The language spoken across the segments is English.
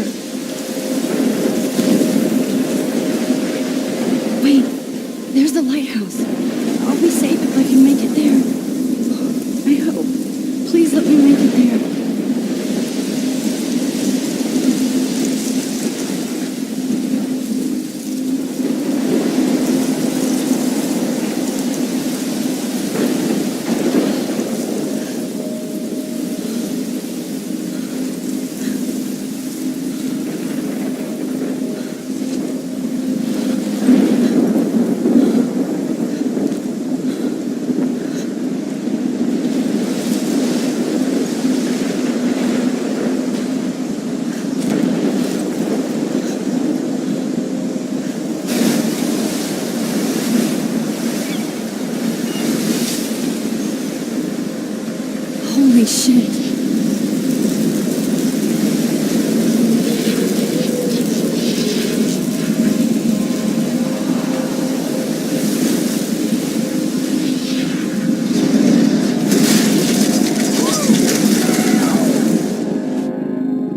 here. Wait, there's the lighthouse. I'll be safe if I can make it there. I hope. Please let me make it there. Holy shit.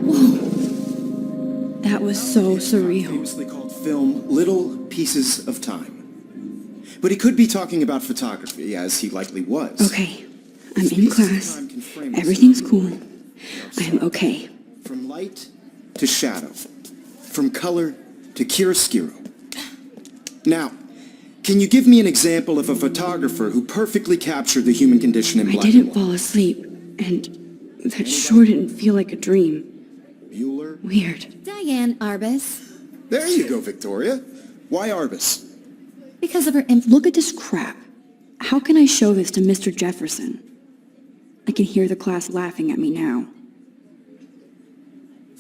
Whoa. That was so surreal. Famously called film Little Pieces of Time. But he could be talking about photography, as he likely was. Okay. I'm in class. Everything's cool. I'm okay. From light to shadow. From color to chiaroscuro. Now, can you give me an example of a photographer who perfectly captured the human condition in black and white? I didn't fall asleep, and that sure didn't feel like a dream. Bueller? Weird. Diane Arbus. There you go, Victoria. Why Arbus? Because of her Look at this crap. How can I show this to Mr. Jefferson? I can hear the class laughing at me now.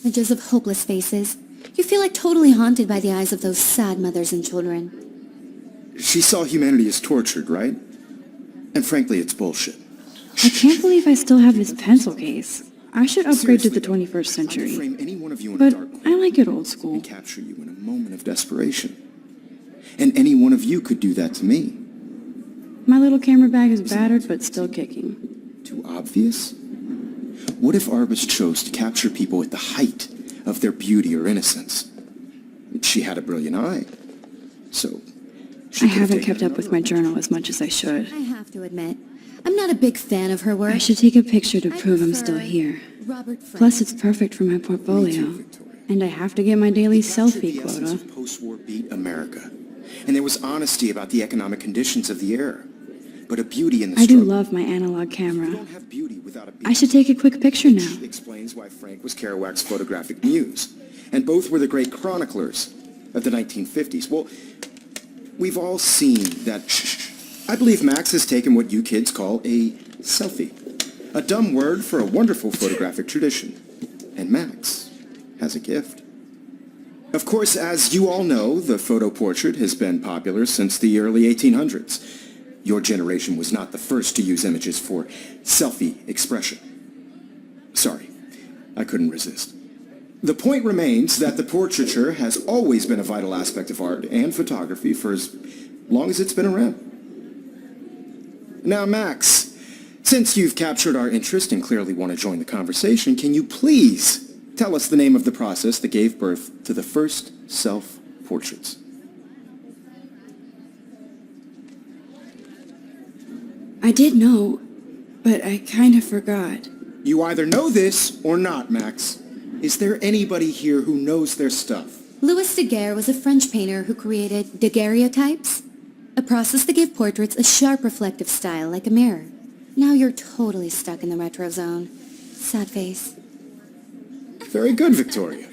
images of hopeless faces. You feel like totally haunted by the eyes of those sad mothers and children. She saw humanity as tortured, right? And frankly, it's bullshit. I can't believe I still have this pencil case. I should upgrade to the 21st century. Frame any one of you in But a dark I like it old school. and capture you in a moment of desperation. And any one of you could do that to me. My little camera bag is battered but still kicking. Too obvious? What if Arbus chose to capture people at the height of their beauty or innocence? She had a brilliant eye. So, she I could have haven't taken kept up with my journal as much as I should. I have to admit, I'm not a big fan of her work. I should take a picture to I prove I'm prefer still here. Robert Frank. Plus, it's perfect for my Me portfolio. too, Victoria. And I have to get my daily Captured selfie the essence quota. of post-war beat America. And there was honesty about the economic conditions of the era. But a beauty in the I do struggle. love my analog You camera. don't have beauty without a beat. I should take a quick picture now. Which explains why Frank was Kerouac's photographic muse. And both were the great chroniclers of the 1950s. Well, we've all seen that... I believe Max has taken what you kids call a selfie. A dumb word for a wonderful photographic tradition. And Max has a gift. Of course, as you all know, the photo portrait has been popular since the early 1800s. Your generation was not the first to use images for selfie expression. Sorry, I couldn't resist. The point remains that the portraiture has always been a vital aspect of art and photography for as long as it's been around. Now, Max, since you've captured our interest and clearly want to join the conversation, can you please tell us the name of the process that gave birth to the first self-portraits? I did know, but I kind of forgot. You either know this or not, Max. Is there anybody here who knows their stuff? Louis Daguerre was a French painter who created daguerreotypes, a process to give portraits a sharp reflective style like a mirror. Now you're totally stuck in the retro zone. Sad face. Very good, Victoria.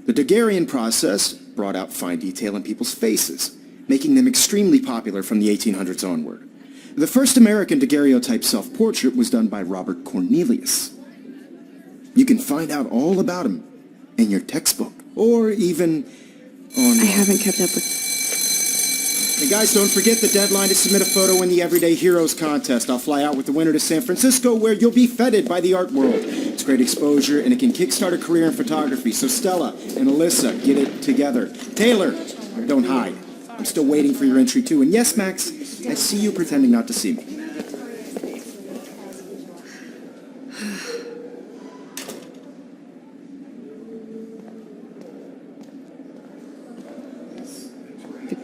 The Daguerrean process brought out fine detail in people's faces, making them extremely popular from the 1800s onward. The first American daguerreotype self-portrait was done by Robert Cornelius. You can find out all about him in your textbook, or even on... I haven't kept up with... Hey guys, don't forget the deadline to submit a photo in the Everyday Heroes contest. I'll fly out with the winner to San Francisco, where you'll be feted by the art world. It's great exposure, and it can kickstart a career in photography. So Stella and Alyssa, get it together. Taylor, don't hide. I'm still waiting for your entry too. And yes, Max, I see you pretending not to see me.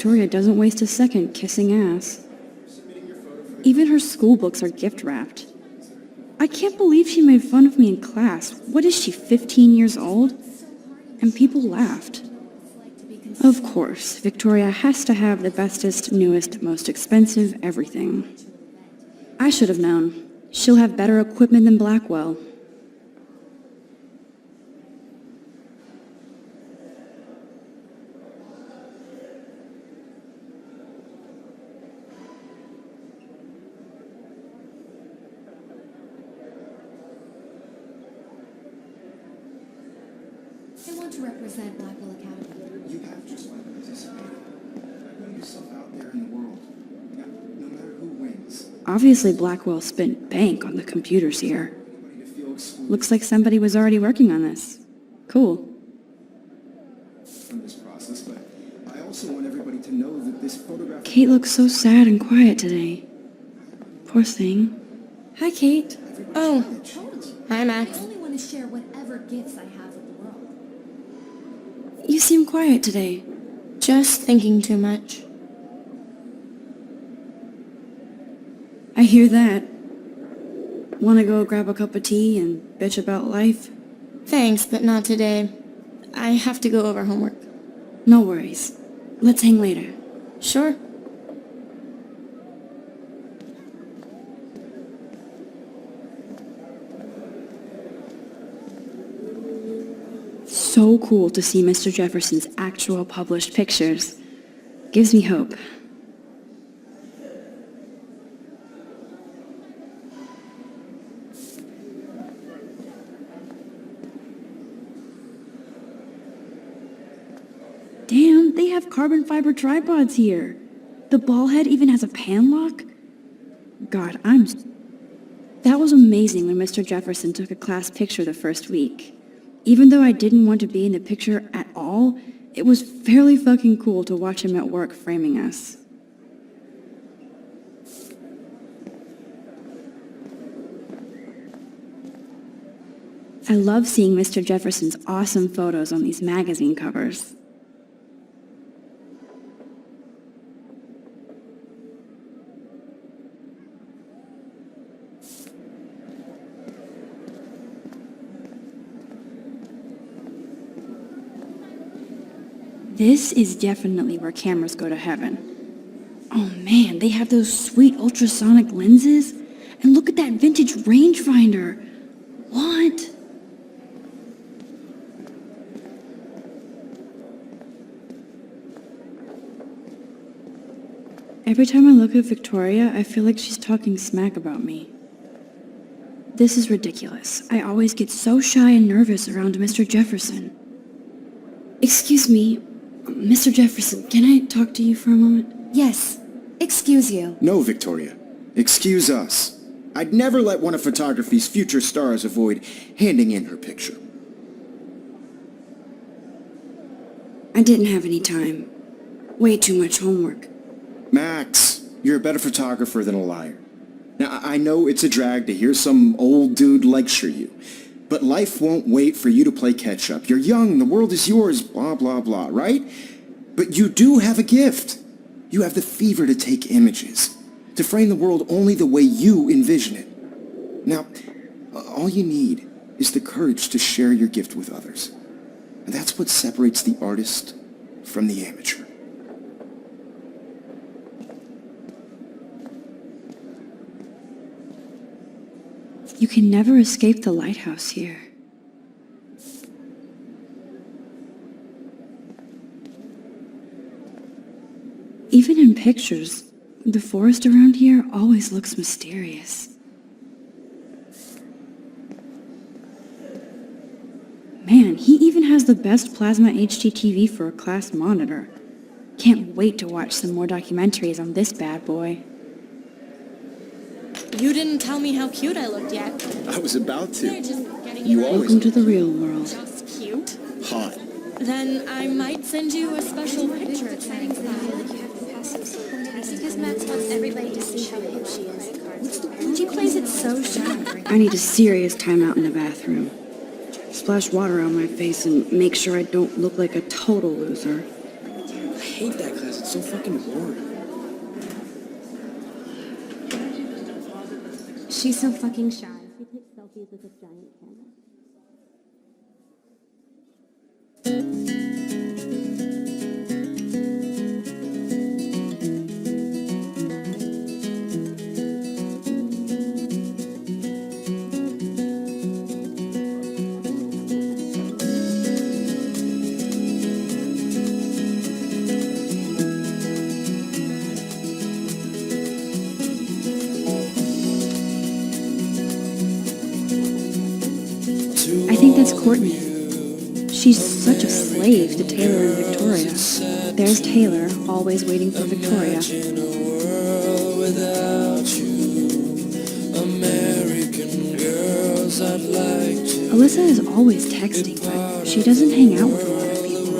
Victoria doesn't waste a second kissing ass. Even her school books are gift-wrapped. I can't believe she made fun of me in class. What is she, 15 years old? And people laughed. Of course, Victoria has to have the bestest, newest, most expensive everything. I should have known. She'll have better equipment than Blackwell. I want to represent Blackwell Academy. You have just like participated. Put yourself out there in the world. No matter who wins. Obviously, Blackwell spent bank on the computers here. Nobody to feel excluded Looks like somebody was already working on this. Cool. from this process, but I also want everybody to know that this photograph... Kate looks so sad and quiet today. Poor thing. Hi, Kate. Oh, hi, I Max. only want to share whatever gifts I have with the world. You seem quiet today. Just thinking too much. I hear that. Wanna go grab a cup of tea and bitch about life? Thanks, but not today. I have to go over homework. No worries. Let's hang later. Sure. So cool to see Mr. Jefferson's actual published pictures. Gives me hope. Damn, they have carbon fiber tripods here. The ball head even has a pan lock. God, That was amazing when Mr. Jefferson took a class picture the first week. Even though I didn't want to be in the picture at all, it was fairly fucking cool to watch him at work framing us. I love seeing Mr. Jefferson's awesome photos on these magazine covers. This is definitely where cameras go to heaven. Oh man, they have those sweet ultrasonic lenses. And look at that vintage rangefinder. What? Every time I look at Victoria, I feel like she's talking smack about me. This is ridiculous. I always get so shy and nervous around Mr. Jefferson. Excuse me, Mr. Jefferson, can I talk to you for a moment? Yes. Excuse you. No, Victoria. Excuse us. I'd never let one of photography's future stars avoid handing in her picture. I didn't have any time. Way too much homework. Max, you're a better photographer than a liar. Now, I know it's a drag to hear some old dude lecture you, but life won't wait for you to play catch-up. You're young, the world is yours, blah, blah, blah, right? But you do have a gift. You have the fever to take images, to frame the world only the way you envision it. Now, all you need is the courage to share your gift with others. And that's what separates the artist from the amateur. You can never escape the lighthouse here. Even in pictures, the forest around here always looks mysterious. Man, he even has the best plasma HDTV for a class monitor. Can't wait to watch some more documentaries on this bad boy. You didn't tell me how cute I looked yet. I was about They're to. just getting You you always Welcome to the real world. just cute. hot. Then I might send you a special picture. Because Max wants everybody to see how hip she is. She plays it so shy. I need a serious timeout in the bathroom. Splash water on my face and make sure I don't look like a total loser. I hate that class. It's So fucking boring. She's so fucking shy. She takes selfies with a giant camera. I think that's Courtney. She's such a slave to Taylor and Victoria. There's Taylor, always waiting for Victoria. Alyssa is always texting, but she doesn't hang out with a lot of people.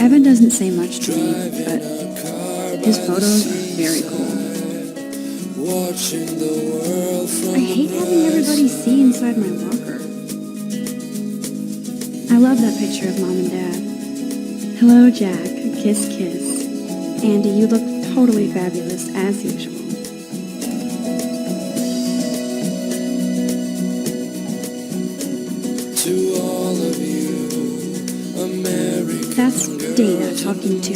Evan doesn't say much to me, but his photos are very cool. I hate having everybody see inside my locker. I love that picture of Mom and Dad. Hello, Jack. Kiss, kiss. Andy, you look totally fabulous, as usual. To all of you, American That's Dana talking to...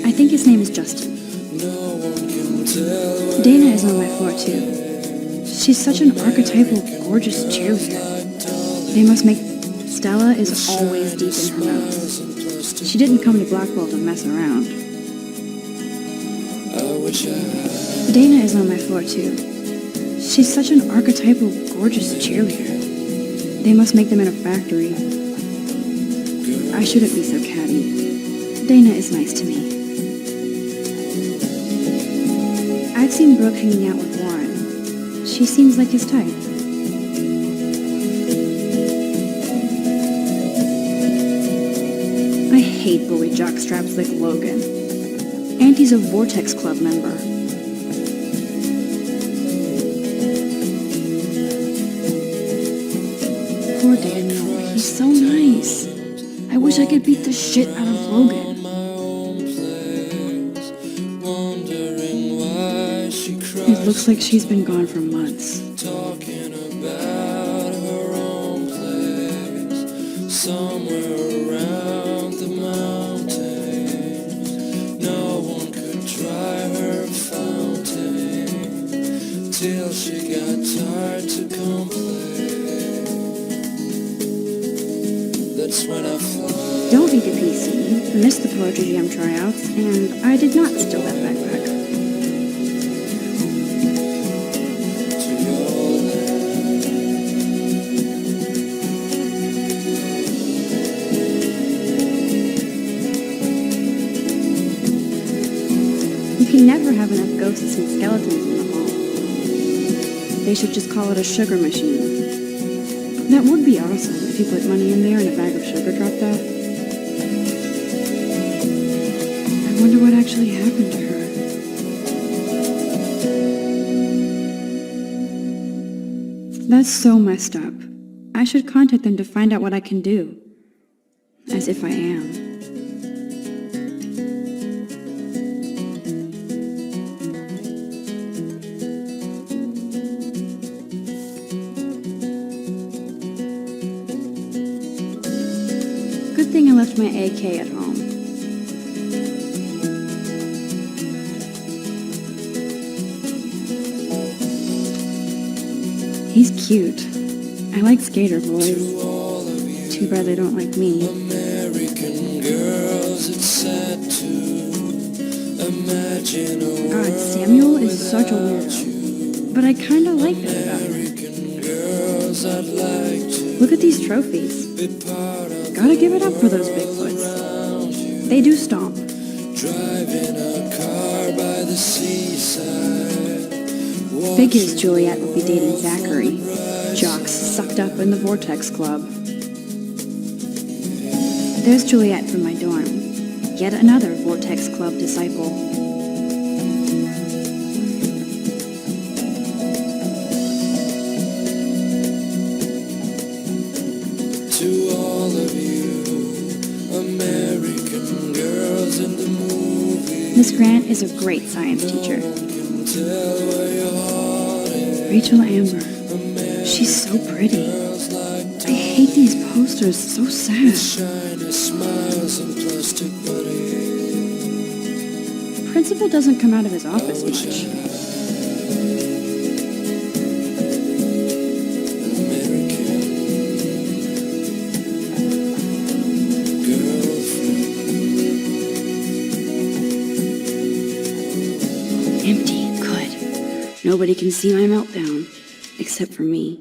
I think his name is Justin. no one can tell Dana is on my floor, too. She's such an archetypal, gorgeous cheerleader. They must make... Stella is always deep in her notes. She didn't come to Blackwell to mess around. I wish I had. Dana is on my floor, too. She's such an archetypal, gorgeous cheerleader. They must make them in a factory. I shouldn't be so catty. Dana is nice to me. I've seen Brooke hanging out with Warren. She seems like his type. I hate bully jockstraps like Logan. And he's a Vortex Club member. Poor Daniel, he's so nice. I wish I could beat the shit out of Logan. My own place, wondering why she cries. It looks like she's been gone for months. Talking about her own place, somewhere around the mountains. No one could try her fountain till she got tired to complain. That's when I fly. Don't be the PC. Missed the Poetry Jam tryouts, and I did not steal that backpack. To your land. You can never have enough ghosts and skeletons in the hall. They should just call it a sugar machine. That would be awesome if you put money in there and a bag of sugar dropped out. I wonder what actually happened to her. That's so messed up. I should contact them to find out what I can do. As if I am. Good thing I left my AK at home. He's cute. I like skater boys. Too bad they don't like me. American girls, it's sad to imagine a God, world Samuel is such a weirdo. But I kinda like that about him. American girls I'd like to Look at these trophies. be part of. Gotta give it up for those Bigfoots. They do stomp. Driving a car by the seaside. Figures Juliet would be dating Zachary. Jocks sucked up in the Vortex Club. There's Juliet from my dorm. Yet another Vortex Club disciple. To all of you, American girls in the moon. Miss Grant is a great science teacher. Rachel Amber. She's so pretty. I hate these posters, so sad. The principal doesn't come out of his office much. Empty, good. Nobody can see my meltdown, except for me.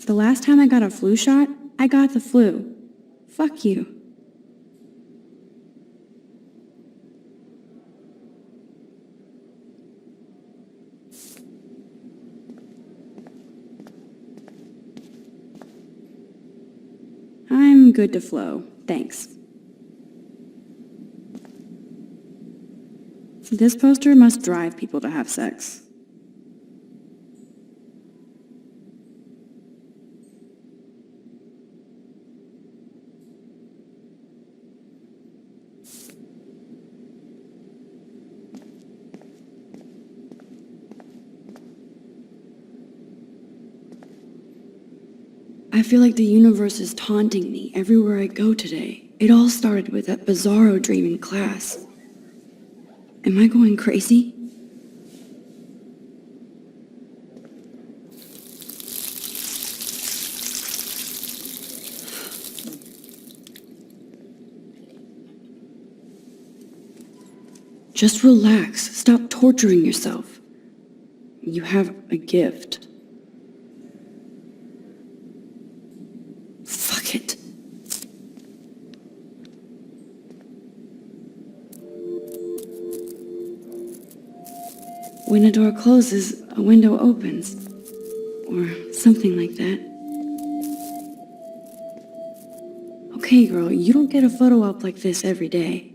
The last time I got a flu shot, I got the flu. Fuck you. I'm good to flow, thanks. This poster must drive people to have sex. I feel like the universe is taunting me everywhere I go today. It all started with that bizarro dream in class. Am I going crazy? Just relax. Stop torturing yourself. You have a gift. Fuck it. When a door closes, a window opens. Or something like that. Okay, girl, you don't get a photo op like this every day.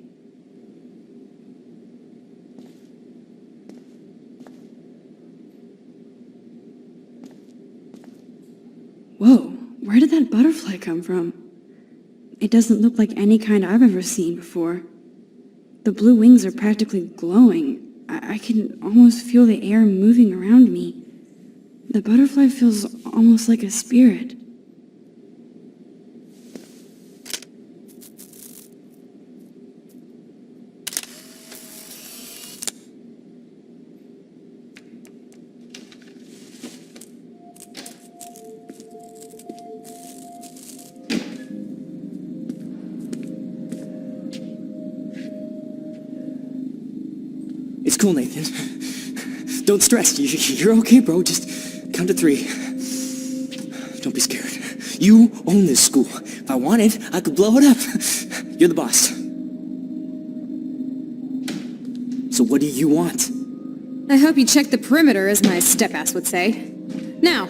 Whoa, where did that butterfly come from? It doesn't look like any kind I've ever seen before. The blue wings are practically glowing. I can almost feel the air moving around me. The butterfly feels almost like a spirit. It's cool, Nathan. Don't stress. You're okay, bro. Just count to 3. Don't be scared. You own this school. If I wanted, I could blow it up. You're the boss. So what do you want? I hope you checked the perimeter, as my step-ass would say. Now,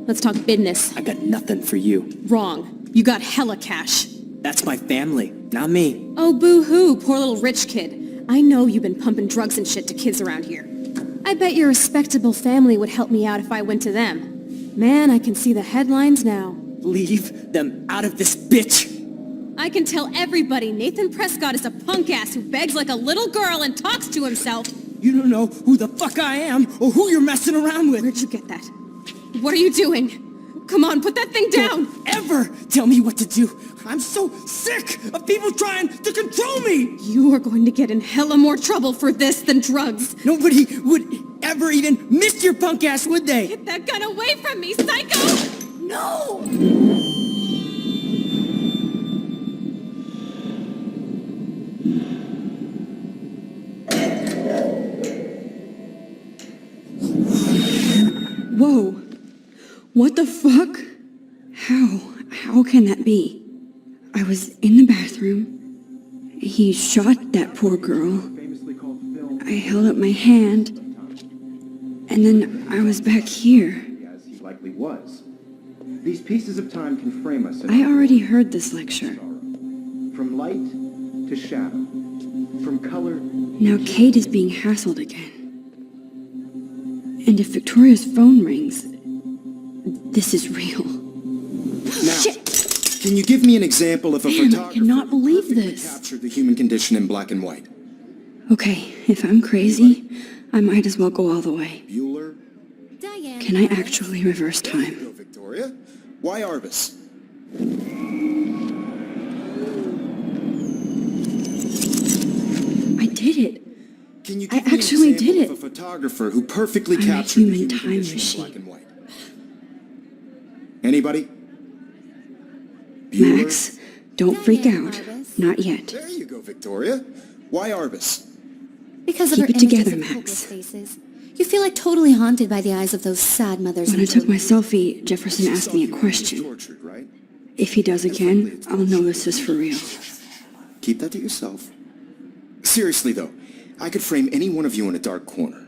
let's talk business. I got nothing for you. Wrong. You got hella cash. That's my family, not me. Oh, boo-hoo, poor little rich kid. I know you've been pumping drugs and shit to kids around here. I bet your respectable family would help me out if I went to them. Man, I can see the headlines now. Leave them out of this bitch! I can tell everybody Nathan Prescott is a punk-ass who begs like a little girl and talks to himself. You don't know who the fuck I am or who you're messing around with. Where'd you get that? What are you doing? Come on, put that thing down! Don't ever tell me what to do! I'm so sick of people trying to control me! You are going to get in hella more trouble for this than drugs. Nobody would ever even miss your punk ass, would they? Get that gun away from me, psycho! No! Whoa. What the fuck? How can that be? I was in the bathroom. He shot that poor girl. I held up my hand. And then I was back here. As he likely was. These pieces of time can frame us. I already heard this lecture. From light to shadow. From color. Now Kate is being hassled again. And if Victoria's phone rings, this is real. Now, can you give me an example of a Man, I photographer cannot who believe perfectly this. captured the human condition in black and white? Okay, if I'm crazy, I might as well go all the way. Bueller? Diane. Can I actually reverse time? Go, Victoria. Why Arbus? I did it. Can you I give me actually an example did of it. a photographer who perfectly I'm a captured the human human time condition machine. in black and white? Anybody? Bueller? Max, don't freak Diane out. Arbus. Not yet. There you go, Victoria. Why Arbus? Because of Keep her it together, images of Max. hopeless faces. You feel like totally haunted by the eyes of those sad mothers When I and took my children. selfie, Jefferson asked me a question. Tortured, right? If he does again, I'll know this is for real. Keep that to yourself. Seriously, though, I could frame any one of you in a dark corner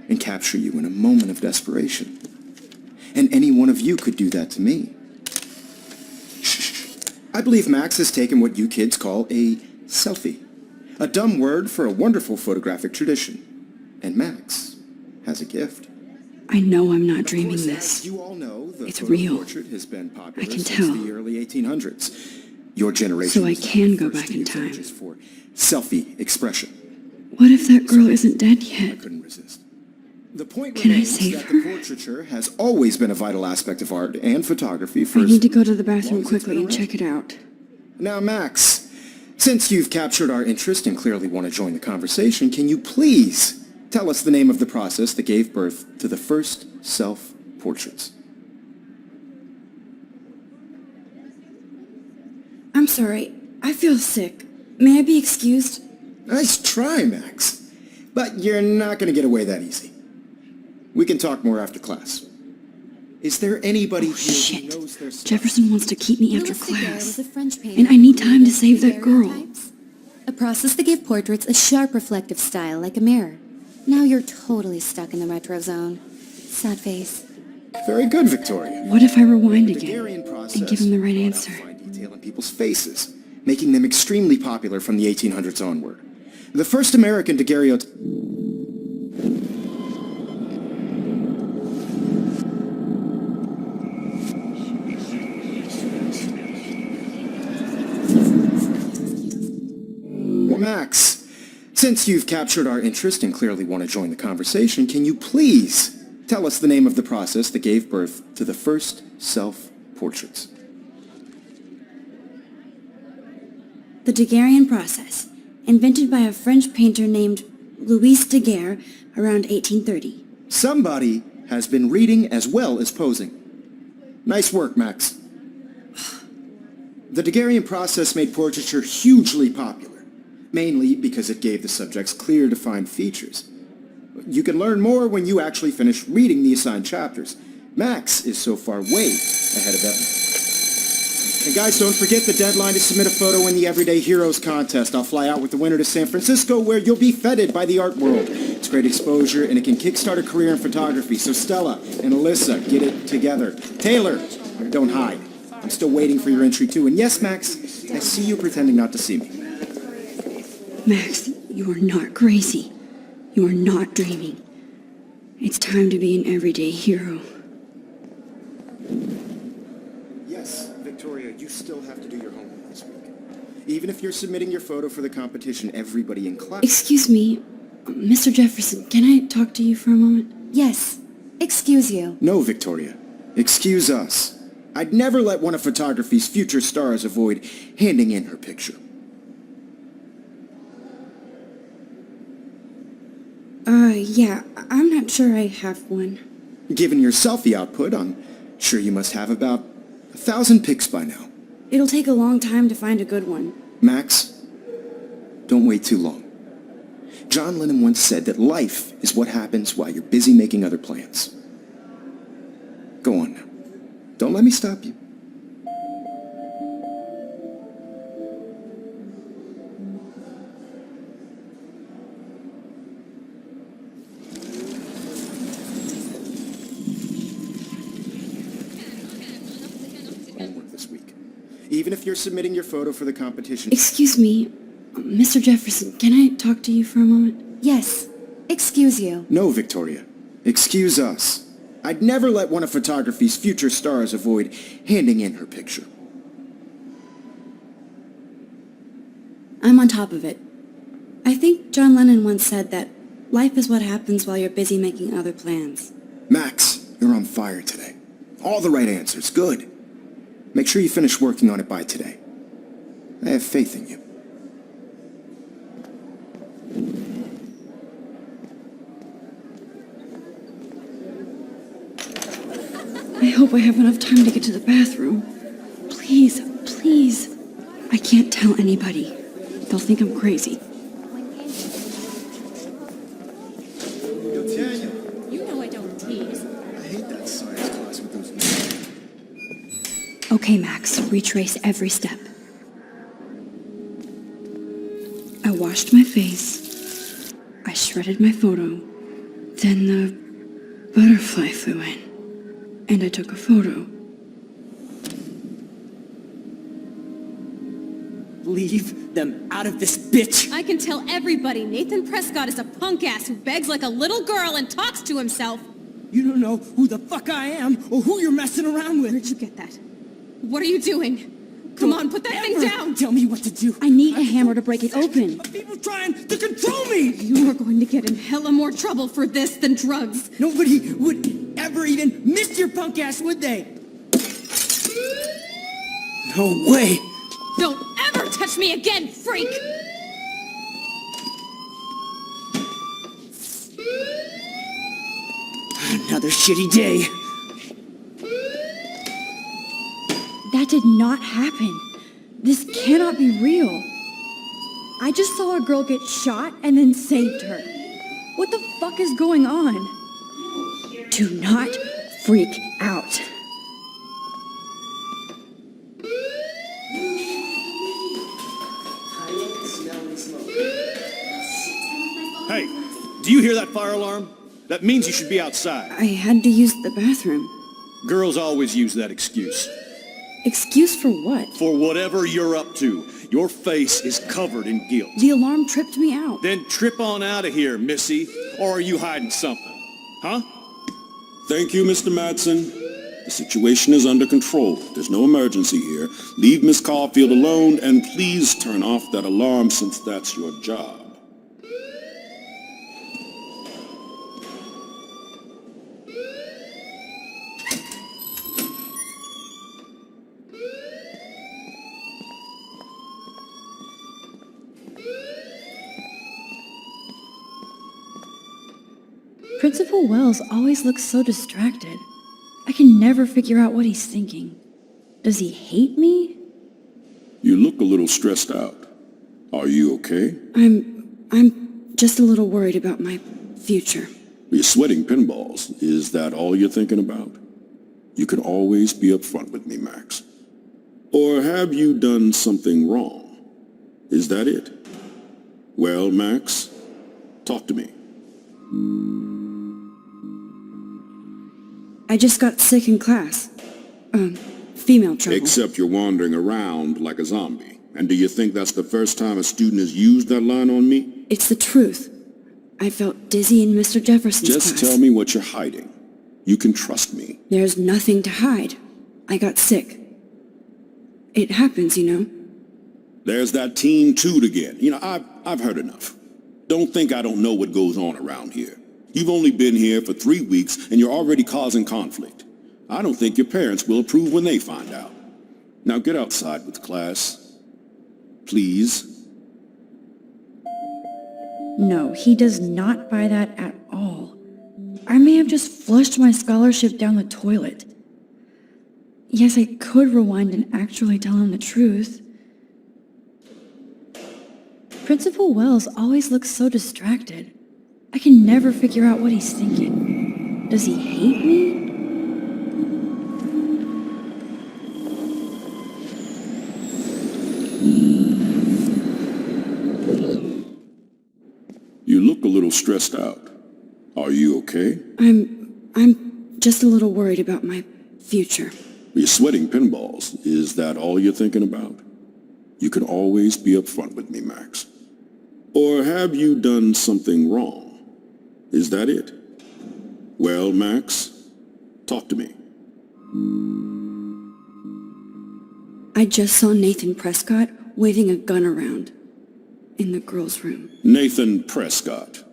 and capture you in a moment of desperation. And any one of you could do that to me. Shh. I believe Max has taken what you kids call a selfie. A dumb word for a wonderful photographic tradition. And Max has a gift. I know I'm not Of dreaming course, this. as you all know, the It's photo real. portrait has been popular I can since tell. the early 1800s. Your generation So I was the can go first back to in use time. images for selfie expression. What if that girl isn't dead I yet? couldn't resist. The point Can I remains save that her? the portraiture has always been a vital aspect of art and photography for I need to go to the as long bathroom as it's quickly been and check it out. Now, Max, since you've captured our interest and clearly want to join the conversation, can you please tell us the name of the process that gave birth to the first self-portraits? I'm sorry. I feel sick. May I be excused? Nice try, Max. But you're not going to get away that easy. We can talk more after class. Is there anybody here who Shit. knows their stuff? Jefferson wants to keep me after Louis Daguerre was class. a French painter And I need who time to created save that girl. daguerreotypes, a process that gave portraits a sharp reflective style like a mirror. Now you're totally stuck in the retro zone. Sad face. Very good, Victoria. What if I rewind The again Daguerrean process and give him the right brought out answer? fine detail in people's faces, making them extremely popular from the 1800s onward. The first American daguerreotype... Max, since you've captured our interest and clearly want to join the conversation, can you please tell us the name of the process that gave birth to the first self-portraits? The Daguerrean process, invented by a French painter named Louis Daguerre around 1830. Somebody has been reading as well as posing. Nice work, Max. The Daguerrean process made portraiture hugely popular, mainly because it gave the subjects clear, defined features. You can learn more when you actually finish reading the assigned chapters. Max is so far way ahead of Evan. And guys, don't forget the deadline to submit a photo in the Everyday Heroes contest. I'll fly out with the winner to San Francisco, where you'll be feted by the art world. It's great exposure, and it can kickstart a career in photography. So Stella and Alyssa, get it together. Taylor, don't hide. I'm still waiting for your entry, too. And yes, Max, I see you pretending not to see me. Max, you are not crazy. You are not dreaming. It's time to be an everyday hero. Yes, Victoria, you still have to do your homework this week. Even if you're submitting your photo for the competition, everybody in class... Excuse me, Mr. Jefferson, can I talk to you for a moment? Yes. Excuse you. No, Victoria. Excuse us. I'd never let one of photography's future stars avoid handing in her picture. Yeah, I'm not sure I have one. Given your selfie output, I'm sure you must have about 1,000 pics by now. It'll take a long time to find a good one. Max, don't wait too long. John Lennon once said that life is what happens while you're busy making other plans. Go on now. Don't let me stop you. Homework this week. Even if you're submitting your photo for the competition... Excuse me, Mr. Jefferson, can I talk to you for a moment? Yes. Excuse you. No, Victoria. Excuse us. I'd never let one of photography's future stars avoid handing in her picture. I'm on top of it. I think John Lennon once said that life is what happens while you're busy making other plans. Max, you're on fire today. All the right answers. Good. Make sure you finish working on it by today. I have faith in you. I hope I have enough time to get to the bathroom. Please, please. I can't tell anybody. They'll think I'm crazy. You know I don't tease. I hate that science class with those names. Okay, Max, retrace every step. I washed my face. I shredded my photo. Then the butterfly flew in. And I took a photo. Leave them out of this bitch! I can tell everybody Nathan Prescott is a punk ass who begs like a little girl and talks to himself. You don't know who the fuck I am or who you're messing around with. Where'd you get that? What are you doing? Come on, put that thing down! Tell me what to do. I need a hammer to break it open. Of people trying to control me! You are going to get in hella more trouble for this than drugs. Nobody would ever even miss your punk ass, would they? No way! Don't ever touch me again, freak! Another shitty day. That did not happen. This cannot be real. I just saw a girl get shot and then saved her. What the fuck is going on? Do not freak out. Hey, do you hear that fire alarm? That means you should be outside. I had to use the bathroom. Girls always use that excuse. Excuse for what? For whatever you're up to, your face is covered in guilt. The alarm tripped me out. Then trip on out of here, missy. Or are you hiding something? Huh? Thank you, Mr. Madsen. The situation is under control. There's no emergency here. Leave Miss Caulfield alone, and please turn off that alarm since that's your job. Principal Wells always looks so distracted. I can never figure out what he's thinking. Does he hate me? You look a little stressed out. Are you okay? I'm just a little worried about my future. You're sweating pinballs. Is that all you're thinking about? You can always be upfront with me, Max. Or have you done something wrong? Is that it? Well, Max, talk to me. I just got sick in class. Female trouble. Except you're wandering around like a zombie. And do you think that's the first time a student has used that line on me? It's the truth. I felt dizzy in Mr. Jefferson's class. Just tell me what you're hiding. You can trust me. There's nothing to hide. I got sick. It happens, you know. There's that teen toot again. You know, I've heard enough. Don't think I don't know what goes on around here. You've only been here for 3 weeks and you're already causing conflict. I don't think your parents will approve when they find out. Now get outside with class. Please. No, he does not buy that at all. I may have just flushed my scholarship down the toilet. Yes, I could rewind and actually tell him the truth. Principal Wells always looks so distracted. I can never figure out what he's thinking. Does he hate me? You look a little stressed out. Are you okay? I'm just a little worried about my future. You're sweating pinballs. Is that all you're thinking about? You can always be upfront with me, Max. Or have you done something wrong? Is that it? Well, Max, talk to me. I just saw Nathan Prescott waving a gun around in the girls' room. Nathan Prescott.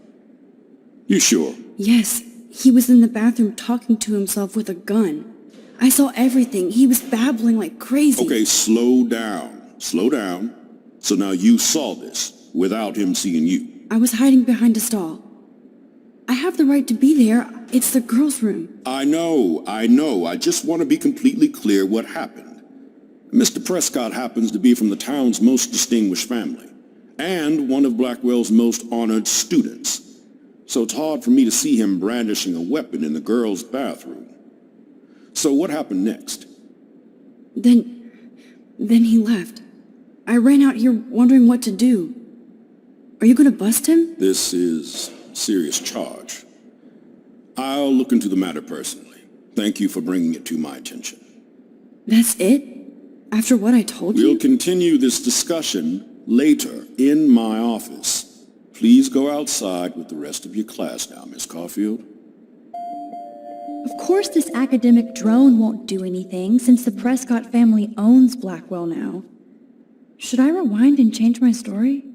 You sure? Yes, he was in the bathroom talking to himself with a gun. I saw everything. He was babbling like crazy. Okay, slow down. Slow down. So now you saw this without him seeing you. I was hiding behind a stall. I have the right to be there. It's the girls' room. I know. I just want to be completely clear what happened. Mr. Prescott happens to be from the town's most distinguished family, and one of Blackwell's most honored students. So it's hard for me to see him brandishing a weapon in the girls' bathroom. So what happened next? Then he left. I ran out here wondering what to do. Are you gonna bust him? This is a serious charge. I'll look into the matter personally. Thank you for bringing it to my attention. That's it? After what I told you? We'll continue this discussion later in my office. Please go outside with the rest of your class now, Miss Caulfield. Of course this academic drone won't do anything since the Prescott family owns Blackwell now. Should I rewind and change my story?